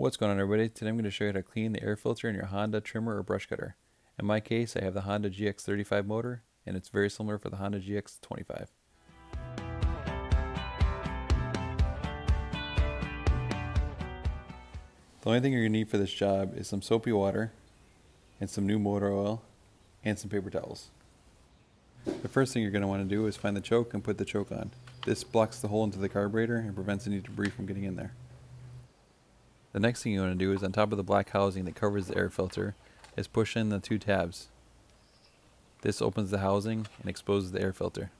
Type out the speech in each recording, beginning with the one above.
What's going on, everybody? Today I'm going to show you how to clean the air filter in your Honda trimmer or brush cutter. In my case, I have the Honda GX35 motor, and it's very similar for the Honda GX25. The only thing you're going to need for this job is some soapy water, and some new motor oil, and some paper towels. The first thing you're going to want to do is find the choke and put the choke on. This blocks the hole into the carburetor and prevents any debris from getting in there. The next thing you want to do is, on top of the black housing that covers the air filter, is push in the two tabs. This opens the housing and exposes the air filter.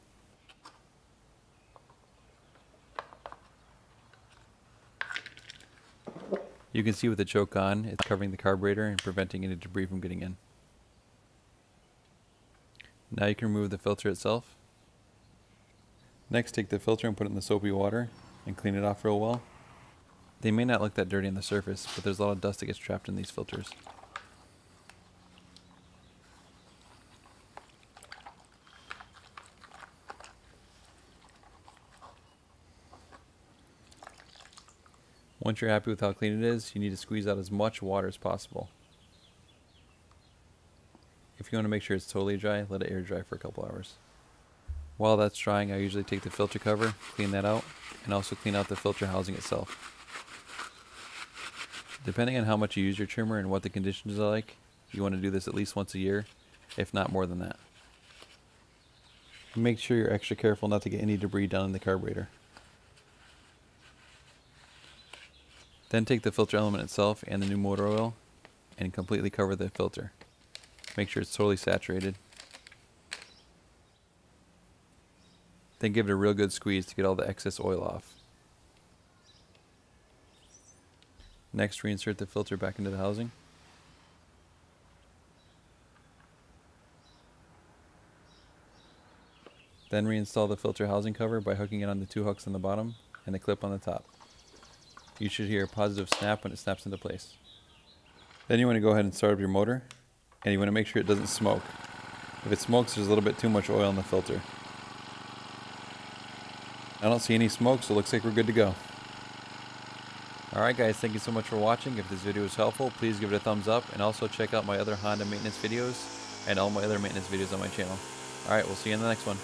You can see with the choke on, it's covering the carburetor and preventing any debris from getting in. Now you can remove the filter itself. Next, take the filter and put it in the soapy water and clean it off real well. They may not look that dirty on the surface, but there's a lot of dust that gets trapped in these filters. Once you're happy with how clean it is, you need to squeeze out as much water as possible. If you want to make sure it's totally dry, let it air dry for a couple hours. While that's drying, I usually take the filter cover, clean that out, and also clean out the filter housing itself. Depending on how much you use your trimmer and what the conditions are like, you want to do this at least once a year, if not more than that. Make sure you're extra careful not to get any debris down in the carburetor. Then take the filter element itself and the new motor oil and completely cover the filter. Make sure it's totally saturated. Then give it a real good squeeze to get all the excess oil off. Next, reinsert the filter back into the housing. Then reinstall the filter housing cover by hooking it on the two hooks on the bottom and the clip on the top. You should hear a positive snap when it snaps into place. Then you want to go ahead and start up your motor, and you want to make sure it doesn't smoke. If it smokes, there's a little bit too much oil in the filter. I don't see any smoke, so it looks like we're good to go. Alright guys, thank you so much for watching. If this video was helpful, please give it a thumbs up, and also check out my other Honda maintenance videos and all my other maintenance videos on my channel. Alright, we'll see you in the next one.